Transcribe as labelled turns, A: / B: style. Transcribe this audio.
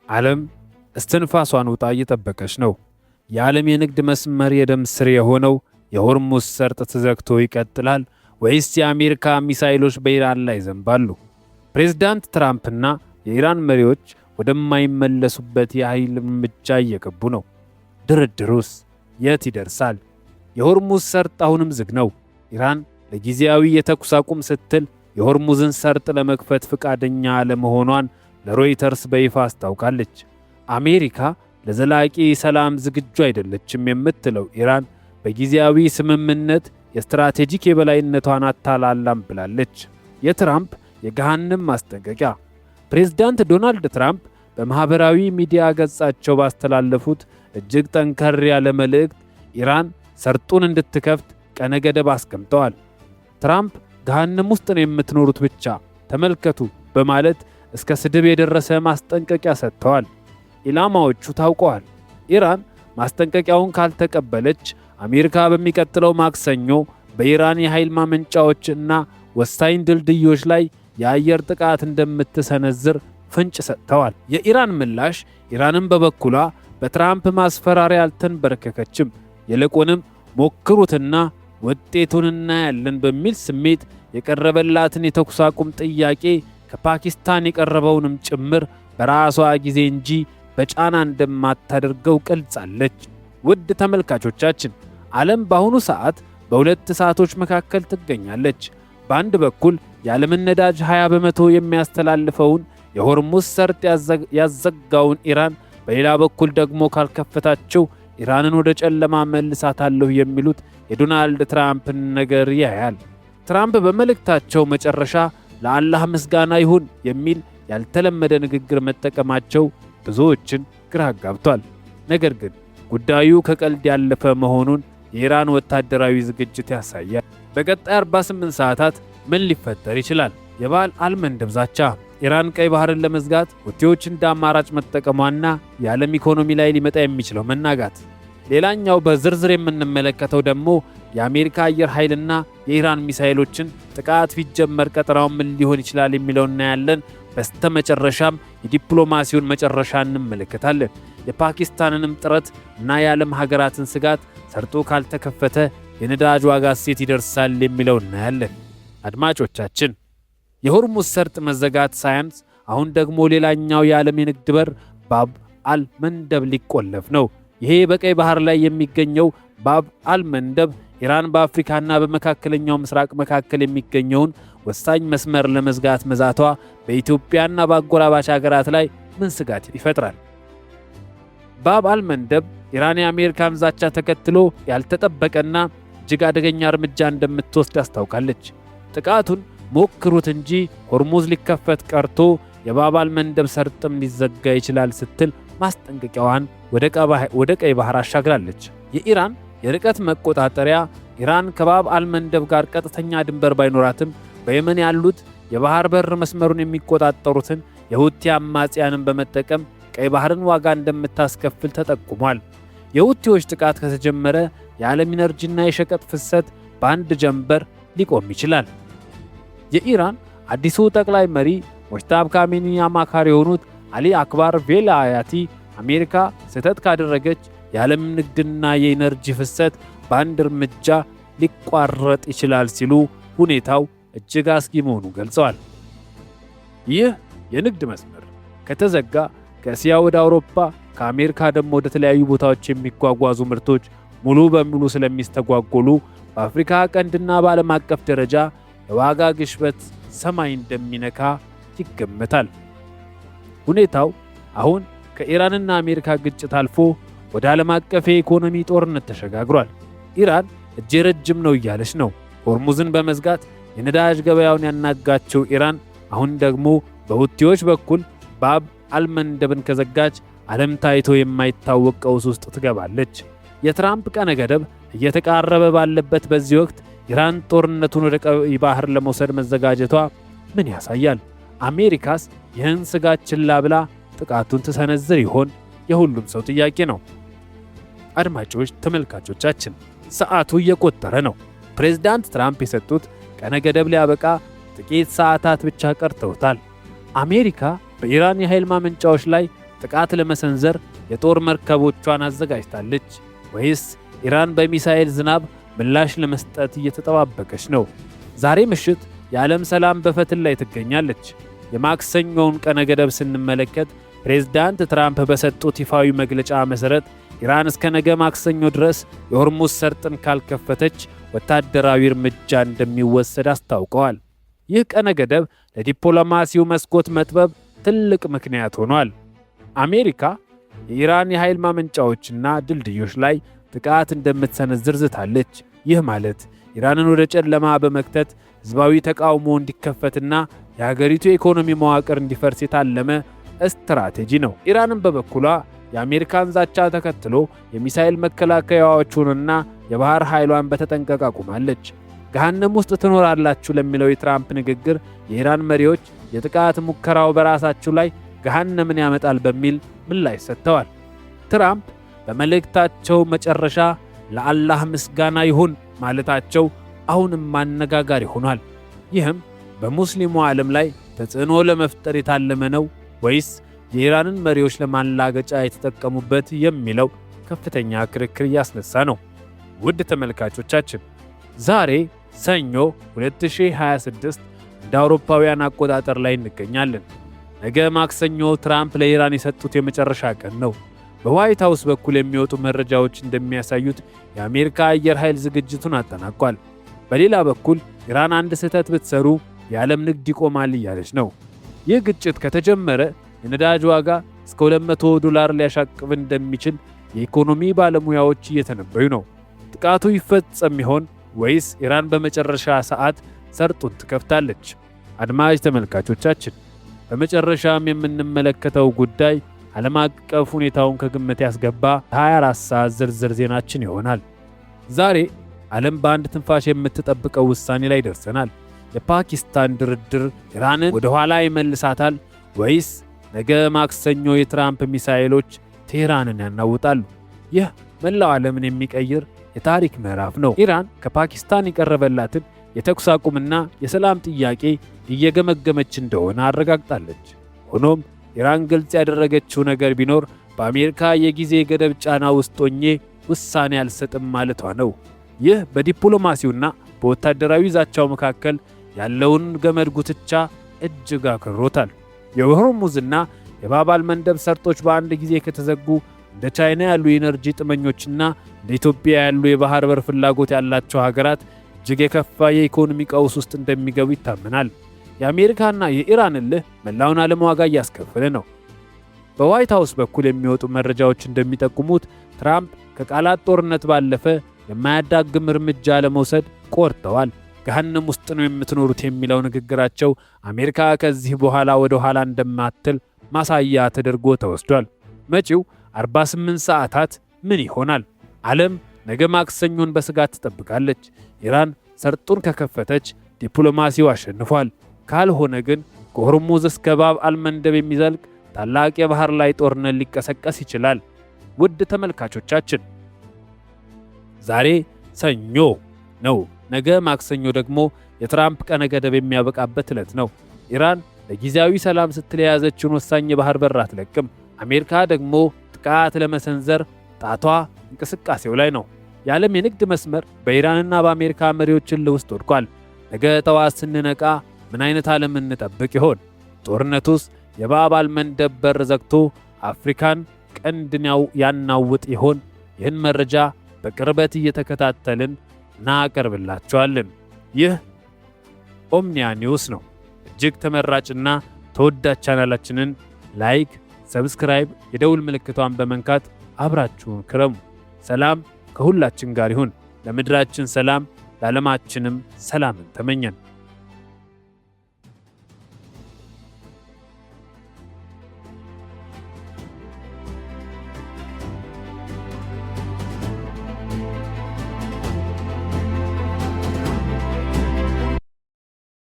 A: ዓለም እስትንፋሷን ውጣ እየጠበቀች ነው። የዓለም የንግድ መስመር የደም ስር የሆነው የሆርሙዝ ሰርጥ ተዘግቶ ይቀጥላል ወይስ የአሜሪካ ሚሳኤሎች በኢራን ላይ ይዘንባሉ? ፕሬዝዳንት ትራምፕና የኢራን መሪዎች ወደማይመለሱበት የኃይል እርምጃ እየገቡ ነው። ድርድሩስ የት ይደርሳል? የሆርሙዝ ሰርጥ አሁንም ዝግ ነው። ኢራን ለጊዜያዊ የተኩስ አቁም ስትል የሆርሙዝን ሰርጥ ለመክፈት ፈቃደኛ አለመሆኗን ለሮይተርስ በይፋ አስታውቃለች። አሜሪካ ለዘላቂ ሰላም ዝግጁ አይደለችም የምትለው ኢራን በጊዜያዊ ስምምነት የስትራቴጂክ የበላይነቷን አታላላም ብላለች። የትራምፕ የገሃነም ማስጠንቀቂያ። ፕሬዝዳንት ዶናልድ ትራምፕ በማኅበራዊ ሚዲያ ገጻቸው ባስተላለፉት እጅግ ጠንከር ያለ መልእክት ኢራን ሰርጡን እንድትከፍት ቀነ ገደብ አስቀምጠዋል። ትራምፕ ገሃነም ውስጥ ነው የምትኖሩት ብቻ ተመልከቱ በማለት እስከ ስድብ የደረሰ ማስጠንቀቂያ ሰጥተዋል። ኢላማዎቹ ታውቀዋል። ኢራን ማስጠንቀቂያውን ካልተቀበለች አሜሪካ በሚቀጥለው ማክሰኞ በኢራን የኃይል ማመንጫዎች እና ወሳኝ ድልድዮች ላይ የአየር ጥቃት እንደምትሰነዝር ፍንጭ ሰጥተዋል። የኢራን ምላሽ ኢራንም በበኩሏ በትራምፕ ማስፈራሪያ አልተንበረከከችም። ይልቁንም ሞክሩትና ውጤቱን እናያለን በሚል ስሜት የቀረበላትን የተኩስ አቁም ጥያቄ ከፓኪስታን የቀረበውንም ጭምር በራሷ ጊዜ እንጂ በጫና እንደማታደርገው ገልጻለች። ውድ ተመልካቾቻችን፣ ዓለም በአሁኑ ሰዓት በሁለት እሳቶች መካከል ትገኛለች። በአንድ በኩል የዓለምን ነዳጅ 20 በመቶ የሚያስተላልፈውን የሆርሙዝ ሰርጥ ያዘጋውን ኢራን፣ በሌላ በኩል ደግሞ ካልከፈታቸው ኢራንን ወደ ጨለማ መልሳታለሁ የሚሉት የዶናልድ ትራምፕን ነገር ያያል። ትራምፕ በመልእክታቸው መጨረሻ ለአላህ ምስጋና ይሁን የሚል ያልተለመደ ንግግር መጠቀማቸው ብዙዎችን ግራ አጋብቷል። ነገር ግን ጉዳዩ ከቀልድ ያለፈ መሆኑን የኢራን ወታደራዊ ዝግጅት ያሳያል። በቀጣይ 48 ሰዓታት ምን ሊፈጠር ይችላል? የባብ አልመንደብ ዛቻ። ኢራን ቀይ ባህርን ለመዝጋት ሁቲዎች እንደ አማራጭ መጠቀሟና የዓለም ኢኮኖሚ ላይ ሊመጣ የሚችለው መናጋት። ሌላኛው በዝርዝር የምንመለከተው ደግሞ የአሜሪካ አየር ኃይልና የኢራን ሚሳኤሎችን ጥቃት ቢጀመር ቀጠናው ምን ሊሆን ይችላል የሚለው እናያለን። በስተመጨረሻም የዲፕሎማሲውን መጨረሻ እንመለከታለን። የፓኪስታንንም ጥረት እና የዓለም ሀገራትን ስጋት ሰርጦ ካልተከፈተ የነዳጅ ዋጋ እሴት ይደርሳል የሚለው እናያለን። አድማጮቻችን፣ የሆርሙዝ ሰርጥ መዘጋት ሳያንስ አሁን ደግሞ ሌላኛው የዓለም የንግድ በር ባብ አልመንደብ ሊቆለፍ ነው። ይሄ በቀይ ባህር ላይ የሚገኘው ባብ አልመንደብ ኢራን በአፍሪካና በመካከለኛው ምስራቅ መካከል የሚገኘውን ወሳኝ መስመር ለመዝጋት መዛቷ በኢትዮጵያና በአጎራባች ሀገራት ላይ ምን ስጋት ይፈጥራል? ባብ አልመንደብ ኢራን የአሜሪካን ዛቻ ተከትሎ ያልተጠበቀና እጅግ አደገኛ እርምጃ እንደምትወስድ አስታውቃለች። ጥቃቱን ሞክሩት እንጂ ሆርሙዝ ሊከፈት ቀርቶ የባብ አልመንደብ ሰርጥም ሊዘጋ ይችላል ስትል ማስጠንቀቂያዋን ወደ ቀይ ባህር አሻግራለች። የኢራን የርቀት መቆጣጠሪያ ኢራን ከባብ አልመንደብ ጋር ቀጥተኛ ድንበር ባይኖራትም በየመን ያሉት የባህር በር መስመሩን የሚቆጣጠሩትን የሁቲ አማጽያንን በመጠቀም ቀይ ባህርን ዋጋ እንደምታስከፍል ተጠቁሟል። የሁቲዎች ጥቃት ከተጀመረ የዓለም ኢነርጂና የሸቀጥ ፍሰት በአንድ ጀንበር ሊቆም ይችላል። የኢራን አዲሱ ጠቅላይ መሪ ሙጅታባ ካሚኒ አማካሪ የሆኑት አሊ አክባር ቬላያቲ አሜሪካ ስህተት ካደረገች የዓለም ንግድና የኢነርጂ ፍሰት በአንድ እርምጃ ሊቋረጥ ይችላል ሲሉ ሁኔታው እጅግ አስጊ መሆኑን ገልጸዋል። ይህ የንግድ መስመር ከተዘጋ ከእስያ ወደ አውሮፓ፣ ከአሜሪካ ደግሞ ወደ ተለያዩ ቦታዎች የሚጓጓዙ ምርቶች ሙሉ በሙሉ ስለሚስተጓጎሉ በአፍሪካ ቀንድና በዓለም አቀፍ ደረጃ የዋጋ ግሽበት ሰማይ እንደሚነካ ይገመታል። ሁኔታው አሁን ከኢራንና አሜሪካ ግጭት አልፎ ወደ ዓለም አቀፍ የኢኮኖሚ ጦርነት ተሸጋግሯል። ኢራን እጄ ረጅም ነው እያለች ነው። ሆርሙዝን በመዝጋት የነዳጅ ገበያውን ያናጋቸው ኢራን አሁን ደግሞ በሁቲዎች በኩል ባብ አልመንደብን ከዘጋች ዓለም ታይቶ የማይታወቅ ቀውስ ውስጥ ትገባለች። የትራምፕ ቀነ ገደብ እየተቃረበ ባለበት በዚህ ወቅት ኢራን ጦርነቱን ወደ ቀይ ባህር ለመውሰድ መዘጋጀቷ ምን ያሳያል? አሜሪካስ ይህን ስጋት ችላ ብላ ጥቃቱን ትሰነዝር ይሆን? የሁሉም ሰው ጥያቄ ነው። አድማጮች፣ ተመልካቾቻችን ሰዓቱ እየቆጠረ ነው። ፕሬዝዳንት ትራምፕ የሰጡት ቀነ ገደብ ሊያበቃ ጥቂት ሰዓታት ብቻ ቀርተውታል። አሜሪካ በኢራን የኃይል ማመንጫዎች ላይ ጥቃት ለመሰንዘር የጦር መርከቦቿን አዘጋጅታለች ወይስ ኢራን በሚሳኤል ዝናብ ምላሽ ለመስጠት እየተጠባበቀች ነው? ዛሬ ምሽት የዓለም ሰላም በፈትል ላይ ትገኛለች። የማክሰኞውን ቀነ ገደብ ስንመለከት ፕሬዝዳንት ትራምፕ በሰጡት ይፋዊ መግለጫ መሠረት ኢራን እስከ ነገ ማክሰኞ ድረስ የሆርሙዝ ሰርጥን ካልከፈተች ወታደራዊ እርምጃ እንደሚወሰድ አስታውቀዋል። ይህ ቀነ ገደብ ለዲፕሎማሲው መስኮት መጥበብ ትልቅ ምክንያት ሆኗል። አሜሪካ የኢራን የኃይል ማመንጫዎችና ድልድዮች ላይ ጥቃት እንደምትሰነዝር ዝታለች። ይህ ማለት ኢራንን ወደ ጨለማ በመክተት ሕዝባዊ ተቃውሞ እንዲከፈትና የሀገሪቱ የኢኮኖሚ መዋቅር እንዲፈርስ የታለመ ስትራቴጂ ነው። ኢራንን በበኩሏ የአሜሪካን ዛቻ ተከትሎ የሚሳኤል መከላከያዎቹንና የባህር ኃይሏን በተጠንቀቅ አቁማለች። ገሃነም ውስጥ ትኖራላችሁ ለሚለው የትራምፕ ንግግር የኢራን መሪዎች የጥቃት ሙከራው በራሳችሁ ላይ ገሃነምን ያመጣል በሚል ምላሽ ሰጥተዋል። ትራምፕ በመልእክታቸው መጨረሻ ለአላህ ምስጋና ይሁን ማለታቸው አሁንም አነጋጋሪ ሆኗል። ይህም በሙስሊሙ ዓለም ላይ ተጽዕኖ ለመፍጠር የታለመ ነው ወይስ የኢራንን መሪዎች ለማላገጫ የተጠቀሙበት የሚለው ከፍተኛ ክርክር እያስነሳ ነው። ውድ ተመልካቾቻችን ዛሬ ሰኞ 2026 እንደ አውሮፓውያን አቆጣጠር ላይ እንገኛለን። ነገ ማክሰኞ ትራምፕ ለኢራን የሰጡት የመጨረሻ ቀን ነው። በዋይት ሃውስ በኩል የሚወጡ መረጃዎች እንደሚያሳዩት የአሜሪካ አየር ኃይል ዝግጅቱን አጠናቋል። በሌላ በኩል ኢራን አንድ ስህተት ብትሰሩ የዓለም ንግድ ይቆማል እያለች ነው። ይህ ግጭት ከተጀመረ የነዳጅ ዋጋ እስከ $200 ሊያሻቅብ እንደሚችል የኢኮኖሚ ባለሙያዎች እየተነበዩ ነው። ጥቃቱ ይፈጸም ይሆን ወይስ ኢራን በመጨረሻ ሰዓት ሰርጡን ትከፍታለች? አድማጭ ተመልካቾቻችን በመጨረሻም የምንመለከተው ጉዳይ ዓለም አቀፍ ሁኔታውን ከግምት ያስገባ 24 ሰዓት ዝርዝር ዜናችን ይሆናል። ዛሬ ዓለም በአንድ ትንፋሽ የምትጠብቀው ውሳኔ ላይ ደርሰናል። የፓኪስታን ድርድር ኢራንን ወደ ኋላ ይመልሳታል ወይስ ነገ ማክሰኞ የትራምፕ ሚሳኤሎች ቴህራንን ያናውጣሉ? ይህ መላው ዓለምን የሚቀይር የታሪክ ምዕራፍ ነው። ኢራን ከፓኪስታን የቀረበላትን የተኩስ አቁምና የሰላም ጥያቄ እየገመገመች እንደሆነ አረጋግጣለች። ሆኖም ኢራን ግልጽ ያደረገችው ነገር ቢኖር በአሜሪካ የጊዜ ገደብ ጫና ውስጥ ሆኜ ውሳኔ አልሰጥም ማለቷ ነው። ይህ በዲፕሎማሲውና በወታደራዊ ዛቻው መካከል ያለውን ገመድ ጉትቻ እጅግ አክሮታል። የሆርሙዝና የባባል መንደብ ሰርጦች በአንድ ጊዜ ከተዘጉ እንደ ቻይና ያሉ የኤነርጂ ጥመኞችና እንደ ኢትዮጵያ ያሉ የባህር በር ፍላጎት ያላቸው ሀገራት እጅግ የከፋ የኢኮኖሚ ቀውስ ውስጥ እንደሚገቡ ይታመናል። የአሜሪካና የኢራን እልህ መላውን ዓለም ዋጋ እያስከፈለ ነው። በዋይት ሃውስ በኩል የሚወጡ መረጃዎች እንደሚጠቁሙት ትራምፕ ከቃላት ጦርነት ባለፈ የማያዳግም እርምጃ ለመውሰድ ቆርጠዋል። ገሃነም ውስጥ ነው የምትኖሩት የሚለው ንግግራቸው አሜሪካ ከዚህ በኋላ ወደ ኋላ እንደማትል ማሳያ ተደርጎ ተወስዷል። መጪው 48 ሰዓታት ምን ይሆናል? ዓለም ነገ ማክሰኞን በስጋት ትጠብቃለች። ኢራን ሰርጡን ከከፈተች ዲፕሎማሲው አሸንፏል። ካልሆነ ግን ከሆርሙዝ እስከ ባብ አልመንደብ የሚዘልቅ ታላቅ የባህር ላይ ጦርነት ሊቀሰቀስ ይችላል። ውድ ተመልካቾቻችን ዛሬ ሰኞ ነው። ነገ ማክሰኞ ደግሞ የትራምፕ ቀነ ገደብ የሚያበቃበት ዕለት ነው። ኢራን ለጊዜያዊ ሰላም ስትል የያዘችውን ወሳኝ የባህር በር አትለቅም። አሜሪካ ደግሞ ጥቃት ለመሰንዘር ጣቷ እንቅስቃሴው ላይ ነው። የዓለም የንግድ መስመር በኢራንና በአሜሪካ መሪዎች እልህ ውስጥ ወድቋል። ነገ ጠዋት ስንነቃ ምን አይነት ዓለም እንጠብቅ ይሆን? ጦርነቱስ የባብ አልመንደብ በር ዘግቶ አፍሪካን ቀንድኛው ያናውጥ ይሆን? ይህን መረጃ በቅርበት እየተከታተልን እናቀርብላችኋለን። ይህ ኦምኒያ ኒውስ ነው። እጅግ ተመራጭና ተወዳጅ ቻናላችንን ላይክ፣ ሰብስክራይብ፣ የደውል ምልክቷን በመንካት አብራችሁን ክረሙ። ሰላም ከሁላችን ጋር ይሁን። ለምድራችን ሰላም፣ ለዓለማችንም ሰላምን ተመኘን።